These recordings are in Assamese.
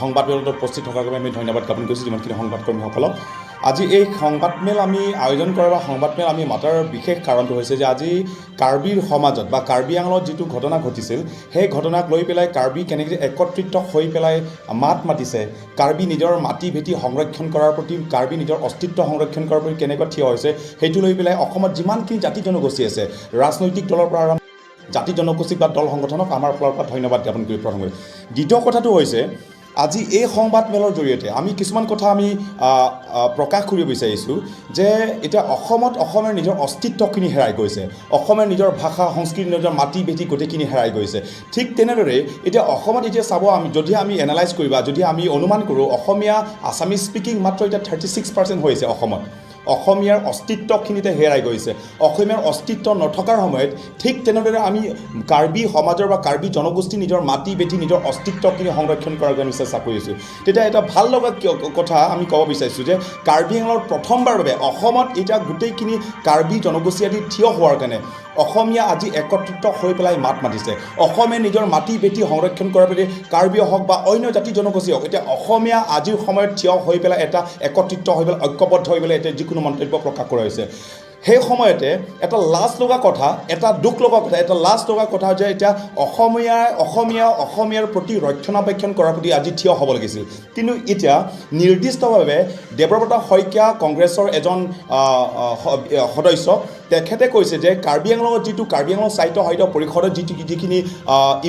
সংবাদমেলত উপস্থিত থকাৰ বাবে আমি ধন্যবাদ জ্ঞাপন কৰিছোঁ যিমানখিনি সংবাদকৰ্মীসকলক। আজি এই সংবাদমেল আমি আয়োজন কৰা বা সংবাদমেল আমি মাতাৰ বিশেষ কাৰণটো হৈছে যে আজি কাৰ্বিৰ সমাজত বা কাৰ্বি আংলঙত যিটো ঘটনা ঘটিছিল সেই ঘটনাক লৈ পেলাই কাৰ্বি কেনেকৈ একত্ৰিত হৈ পেলাই মাত মাতিছে, কাৰ্বি নিজৰ মাটি ভেটি সংৰক্ষণ কৰাৰ প্ৰতি, কাৰ্বি নিজৰ অস্তিত্ব সংৰক্ষণ কৰাৰ প্ৰতি কেনেকৈ থিয় হৈছে, সেইটো লৈ পেলাই অসমত যিমানখিনি জাতি জনগোষ্ঠী আছে ৰাজনৈতিক দলৰ পৰা আৰম্ভ জাতি জনগোষ্ঠী বা দল সংগঠনক আমাৰ ফালৰ পৰা ধন্যবাদ জ্ঞাপন কৰি প্ৰথমে। দ্বিতীয় কথাটো হৈছে আজি এই সংবাদমেলৰ জৰিয়তে আমি কিছুমান কথা আমি প্ৰকাশ কৰিব বিচাৰিছোঁ যে এতিয়া অসমত অসমৰ নিজৰ অস্তিত্বখিনি হেৰাই গৈছে, অসমৰ নিজৰ ভাষা সংস্কৃতি নিজৰ মাটি ভেটি গোটেইখিনি হেৰাই গৈছে। ঠিক তেনেদৰে এতিয়া অসমত এতিয়া চাব আমি যদি আমি এনালাইজ কৰিবা, যদি আমি অনুমান কৰোঁ অসমীয়া আছামিজ স্পিকিং মাত্ৰ এতিয়া 36% হৈছে অসমত। অসমীয়াৰ অস্তিত্বখিনিতে হেৰাই গৈছে। অসমীয়াৰ অস্তিত্ব নথকাৰ সময়ত ঠিক তেনেদৰে আমি কাৰ্বি সমাজৰ বা কাৰ্বি জনগোষ্ঠী নিজৰ মাটি বেটি নিজৰ অস্তিত্বখিনি সংৰক্ষণ কৰাৰ কাৰণে চেষ্টা কৰিছোঁ। তেতিয়া এটা ভাল লগা কথা আমি ক'ব বিচাৰিছোঁ যে কাৰ্বি আংলঙৰ প্ৰথমবাৰৰ বাবে অসমত এতিয়া গোটেইখিনি কাৰ্বি জনগোষ্ঠী আদি থিয় হোৱাৰ কাৰণে অসমীয়া আজি একত্ৰিত হৈ পেলাই মাত মাতিছে। অসমে নিজৰ মাটি বেটি সংৰক্ষণ কৰাৰ প্ৰতি কাৰ্বি হওক বা অন্য জাতি জনগোষ্ঠী হওক এতিয়া অসমীয়া আজিৰ সময়ত থিয় হৈ পেলাই এটা একত্ৰিত হৈ পেলাই ঐক্যবদ্ধ হৈ পেলাই এতিয়া যিকোনো মন্তব্য প্ৰকাশ কৰা হৈছে। সেই সময়তে এটা লাজ লগা কথা, এটা দুখ লগা কথা, এটা লাজ লগা কথা যে এতিয়া অসমীয়াৰ প্ৰতি ৰক্ষণাবেক্ষণ কৰাৰ প্ৰতি আজি থিয় হ'ব লাগিছিল। কিন্তু এতিয়া নিৰ্দিষ্টভাৱে দেৱব্ৰত শইকীয়া কংগ্ৰেছৰ এজন সদস্য তেখেতে কৈছে যে কাৰ্বি আংলঙত যিটো কাৰ্বি আংলং সাহিত্য পৰিষদত যিখিনি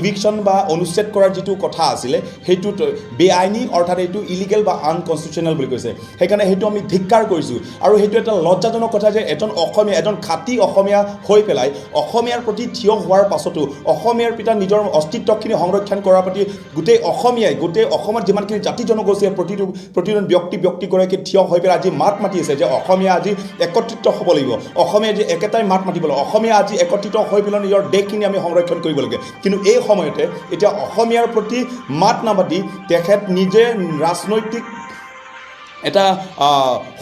ইভিকশ্যন বা অনুচ্ছেদ কৰাৰ যিটো কথা আছিলে সেইটো বেআইনী অৰ্থাৎ এইটো ইলিগেল বা আনকনষ্টিটিউচনেল বুলি কৈছে। সেইকাৰণে সেইটো আমি ধিক্কাৰ কৰিছোঁ আৰু সেইটো এটা লজ্জাজনক কথা যে এজন খাঁটি অসমীয়া হৈ পেলাই অসমীয়াৰ প্ৰতি থিয় হোৱাৰ পাছতো অসমীয়াৰ পিতা নিজৰ অস্তিত্বখিনি সংৰক্ষণ কৰাৰ প্ৰতি গোটেই অসমত যিমানখিনি জাতি জনগোষ্ঠীয়ে প্ৰতিজন ব্যক্তিগৰাকী থিয় হৈ পেলাই আজি মাত মাতি আছে যে অসমীয়া আজি একত্ৰিত হ'ব লাগিব, অসমীয়া আজি একেটাই মাত মাতিব লাগিব, অসমীয়া আজি একত্ৰিত হৈ পেলাই নিজৰ দেশখিনি আমি সংৰক্ষণ কৰিব লাগে। কিন্তু এই সময়তে এতিয়া অসমীয়াৰ প্ৰতি মাত নামাতি তেখেত নিজে ৰাজনৈতিক এটা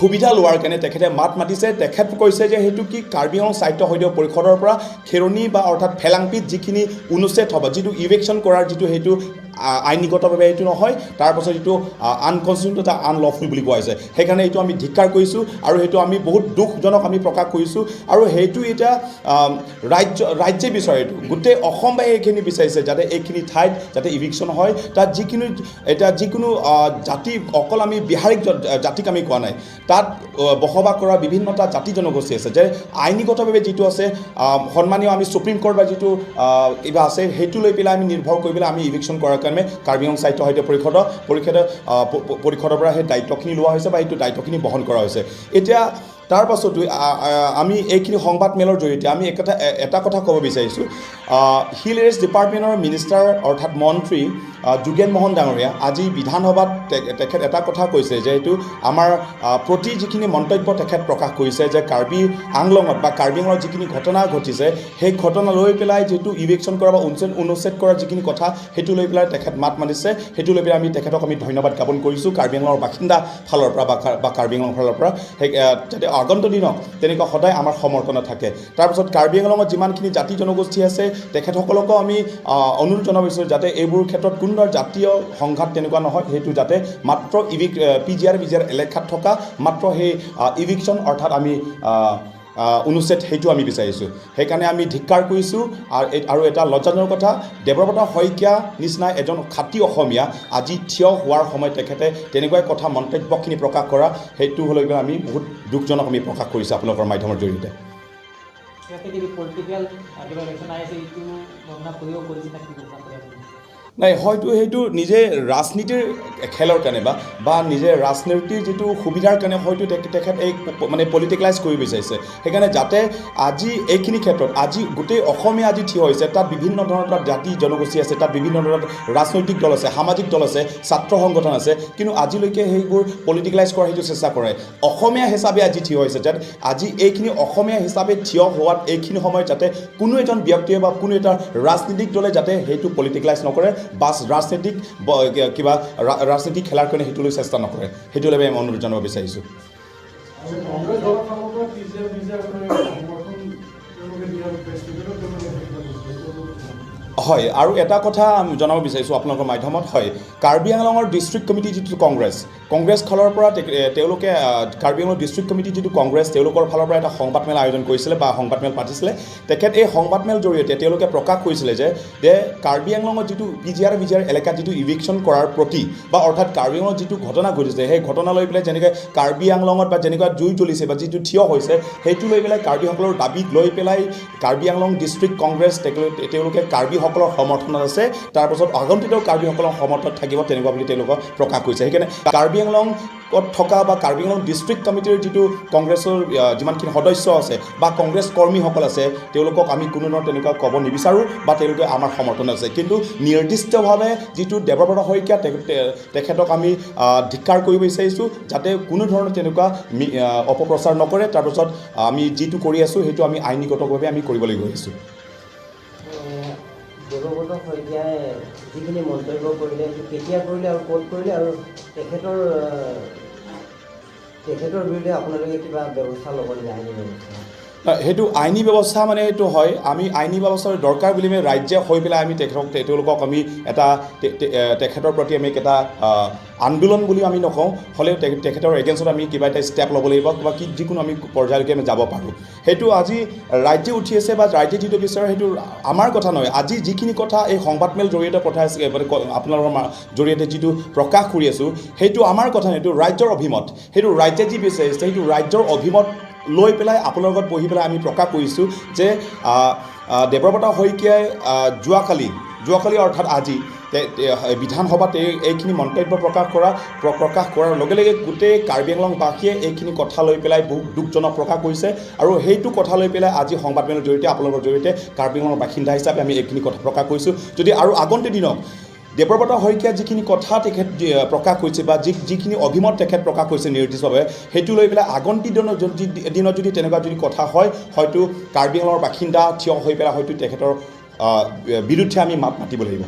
সুবিধা লোৱাৰ কাৰণে তেখেতে মাত মাতিছে। তেখেত কৈছে যে সেইটো কি কাৰ্বি আংলং সাহিত্য পৰিষদৰ পৰা খেৰণি বা অৰ্থাৎ ফেলাংপিত যিখিনি অনুচ্ছেদ হ'ব, যিটো ইভেকশ্যন কৰাৰ যিটো সেইটো আইনীগতভাৱে এইটো নহয়, তাৰপাছত এইটো আনকনষ্টিটিউচনেল এটা আনলফুল বুলি কোৱা হৈছে। সেইকাৰণে এইটো আমি ধিক্কাৰ কৰিছোঁ আৰু সেইটো আমি বহুত দুখজনক আমি প্ৰকাশ কৰিছোঁ। আৰু সেইটো এতিয়া ৰাজ্যে বিচাৰে, এইটো গোটেই অসমবাসীয়ে এইখিনি বিচাৰিছে যাতে এইখিনি ঠাইত যাতে ইভিকশ্যন হয়। তাত যিকোনো জাতি, অকল আমি বিহাৰিক জাতিক আমি কোৱা নাই, তাত বসবাস কৰা বিভিন্নটা জাতি জনগোষ্ঠী আছে যে আইনীগতভাৱে যিটো আছে সন্মানীয় আমি সুপ্ৰিম কোৰ্ট বা যিটো কিবা আছে সেইটো লৈ পেলাই আমি নিৰ্ভৰ কৰি পেলাই আমি ইভিকশ্যন কৰাৰ কাৰণে কাৰ্বি আংলং সাহিত্য পৰিষদৰ পৰা সেই দায়িত্বখিনি লোৱা হৈছে বা সেইটো দায়িত্বখিনি বহন কৰা হৈছে। এতিয়া তাৰ পাছতো আমি এইখিনি সংবাদমেলৰ জৰিয়তে আমি এটা কথা ক'ব বিচাৰিছোঁ, হিল এৰেষ্ট ডিপাৰ্টমেণ্টৰ মিনিষ্টাৰ অৰ্থাৎ মন্ত্ৰী যোগেন মোহন ডাঙৰীয়া আজি বিধানসভাত তেখেত এটা কথা কৈছে যে এইটো আমাৰ প্ৰতি যিখিনি মন্তব্য তেখেত প্ৰকাশ কৰিছে যে কাৰ্বি আংলঙত বা কাৰ্বি আংলঙত যিখিনি ঘটনা ঘটিছে সেই ঘটনা লৈ পেলাই যিটো ইভিকশ্যন কৰা বা অনুচ্ছেদ কৰাৰ যিখিনি কথা সেইটো লৈ পেলাই তেখেত মাত মাতিছে। সেইটো লৈ পেলাই তেখেতক আমি ধন্যবাদ জ্ঞাপন কৰিছোঁ কাৰ্বি আংলঙৰ বাসিন্দা ফালৰ পৰা বা কাৰ্বি আংলঙৰ ফালৰ পৰা। সেই যাতে আগন্তুক দিনত তেনেকুৱা সদায় আমাৰ সমৰ্থন থাকে। তাৰপিছত কাৰ্বি আংলঙত যিমানখিনি জাতি জনগোষ্ঠী আছে তেখেতসকলকো আমি অনুৰোধ জনাইছোঁ যাতে এইবোৰ ক্ষেত্ৰত কোনো জাতীয় সংঘাত তেনেকুৱা নহয়, সেইটো যাতে মাত্ৰ পিজিআৰ এলেকাত থকা মাত্ৰ সেই ইভিকশ্যন অৰ্থাৎ আমি অনুচ্ছেদ সেইটো আমি বিচাৰিছোঁ। সেইকাৰণে আমি ধিক্কাৰ কৰিছোঁ। আৰু এটা লজ্জাজনক কথা, দেৱব্ৰত শইকীয়া নিচিনা এজন খাঁটি অসমীয়া আজি থিয় হোৱাৰ সময়ত তেখেতে তেনেকুৱা কথা মন্তব্যখিনি প্ৰকাশ কৰা সেইটো হ'লে আমি বহুত দুখজনক আমি প্ৰকাশ কৰিছোঁ আপোনালোকৰ মাধ্যমৰ জৰিয়তে। নাই, হয়তো সেইটো নিজে ৰাজনীতিৰ খেলৰ কাৰণে বা নিজে ৰাজনীতিৰ যিটো সুবিধাৰ কাৰণে হয়তো তেখেত এই মানে পলিটিকেলাইজ কৰিব বিচাৰিছে। সেইকাৰণে যাতে আজি এইখিনি ক্ষেত্ৰত আজি গোটেই অসমীয়া আজি থিয় হৈছে, তাত বিভিন্ন ধৰণৰ তাত জাতি জনগোষ্ঠী আছে, তাত বিভিন্ন ধৰণৰ ৰাজনৈতিক দল আছে, সামাজিক দল আছে, ছাত্ৰ সংগঠন আছে, কিন্তু আজিলৈকে সেইবোৰ পলিটিকেলাইজ কৰাৰ সেইটো চেষ্টা কৰে। অসমীয়া হিচাপে আজি থিয় হৈছে, যাতে আজি এইখিনি অসমীয়া হিচাপে থিয় হোৱাত এইখিনি সময়ত যাতে কোনো এজন ব্যক্তিয়ে বা কোনো এটা ৰাজনৈতিক দলে যাতে সেইটো পলিটিকেলাইজ নকৰে বা ৰাজনৈতিক খেলাৰ কাৰণে সেইটো লৈ চেষ্টা নকৰে, সেইটো লৈ আমি অনুৰোধ জনাব বিচাৰিছোঁ। হয় আৰু এটা কথা জনাব বিচাৰিছোঁ আপোনালোকৰ মাধ্যমত হয় কাৰ্বি আংলঙৰ ডিষ্ট্ৰিক্ট কমিটি যিটো কংগ্ৰেছ ফালৰ পৰা তেওঁলোকে কাৰ্বি আংলং ডিষ্ট্ৰিক্ট কমিটি যিটো কংগ্ৰেছ তেওঁলোকৰ ফালৰ পৰা এটা সংবাদমেল আয়োজন কৰিছিলে বা সংবাদমেল পাতিছিলে তেখেত এই সংবাদমেল জৰিয়তে তেওঁলোকে প্ৰকাশ কৰিছিলে যে কাৰ্বি আংলঙত যিটো পিজিআৰ এলেকাত যিটো ইভিকশ্যন কৰাৰ প্ৰতি বা অৰ্থাৎ কাৰ্বি আংলঙত যিটো ঘটনা ঘটিছে সেই ঘটনা লৈ পেলাই যেনেকৈ কাৰ্বি আংলঙত বা যেনেকুৱা জুই জ্বলিছে বা যিটো থিয় হৈছে সেইটো লৈ পেলাই কাৰ্বিসকলৰ দাবীক লৈ পেলাই কাৰ্বি আংলং ডিষ্ট্ৰিক্ট কংগ্ৰেছ তেওঁলোকে কাৰ্বিসকলৰ সমৰ্থনত আছে তাৰপাছত আগন্তুক কাৰ্বিসকলৰ সমৰ্থনত থাকিব তেনেকুৱা বুলি তেওঁলোকক প্ৰকাশ কৰিছে সেইকাৰণে কাৰ্বি আংলঙত থকা বা কাৰ্বি আংলং ডিষ্ট্ৰিক্ট কমিটিৰ যিটো কংগ্ৰেছৰ যিমানখিনি সদস্য আছে বা কংগ্ৰেছ কৰ্মীসকল আছে তেওঁলোকক আমি কোনো ধৰণৰ তেনেকুৱা ক'ব নিবিচাৰোঁ বা তেওঁলোকে আমাৰ সমৰ্থন আছে কিন্তু নিৰ্দিষ্টভাৱে যিটো দেৱব্ৰত শইকীয়া তেখেতক আমি ধিক্কাৰ কৰিব বিচাৰিছোঁ যাতে কোনো ধৰণৰ তেনেকুৱা অপপ্ৰচাৰ নকৰে তাৰপাছত আমি যিটো কৰি আছোঁ সেইটো আমি আইনীগতভাৱে আমি কৰিবলৈ গৈ আছোঁ দেৱব্ৰত শইকীয়াই যিখিনি মন্তব্য কৰিলে কেতিয়া কৰিলে আৰু ক'ত কৰিলে আৰু তেখেতৰ বিৰুদ্ধে আপোনালোকে কিবা ব্যৱস্থা ল'ব লাগে আইনী ব্যৱস্থা সেইটো আইনী ব্যৱস্থা মানে এইটো হয় আমি আইনী ব্যৱস্থাৰ দৰকাৰ বুলি আমি ৰাজ্যে হৈ পেলাই আমি তেওঁলোকক আমি এটা তেখেতৰ প্ৰতি আমি এটা আন্দোলন বুলি আমি নকওঁ হ'লেও তেখেতৰ এগেইনষ্টত আমি কিবা এটা ষ্টেপ ল'ব লাগিব বা যিকোনো আমি পৰ্যায়লৈকে আমি যাব পাৰোঁ সেইটো আজি ৰাজ্যে উঠি আছে বা ৰাজ্যে যিটো বিচাৰে সেইটো আমাৰ কথা নহয় আজি যিখিনি কথা এই সংবাদমেল জৰিয়তে পঠাইছে আপোনালোকৰ জৰিয়তে যিটো প্ৰকাশ কৰি আছোঁ সেইটো আমাৰ কথা নহয় এইটো ৰাজ্যৰ অভিমত সেইটো ৰাজ্যে যি বিচাৰিছে সেইটো ৰাজ্যৰ অভিমত লৈ পেলাই আপোনালোকৰ লগত বহি পেলাই আমি প্ৰকাশ কৰিছোঁ যে দেৱব্ৰত শইকীয়াই যোৱাকালি অৰ্থাৎ আজি বিধানসভাত এইখিনি মন্তব্য প্ৰকাশ কৰাৰ লগে লগে গোটেই কাৰ্বি আংলংবাসীয়ে এইখিনি কথা লৈ পেলাই বহু দুখজনক প্ৰকাশ কৰিছে আৰু সেইটো কথা লৈ পেলাই আজি সংবাদমেলৰ জৰিয়তে আপোনালোকৰ জৰিয়তে কাৰ্বি আংলঙৰ বাসিন্দা হিচাপে আমি এইখিনি কথা প্ৰকাশ কৰিছোঁ যদি আৰু আগন্তুক দিনত দেৱব্ৰত শইকীয়া যিখিনি কথা তেখেত প্ৰকাশ কৰিছে বা যিখিনি অভিমত তেখেত প্ৰকাশ কৰিছে নিৰ্দিষ্টভাৱে সেইটো লৈ পেলাই আগন্তুক দিনত যদি তেনেকুৱা যদি কথা হয় হয়তো কাৰ্বি আংলঙৰ বাসিন্দা থিয় হৈ পেলাই হয়তো তেখেতৰ বিৰুদ্ধে আমি মাত মাতিব লাগিব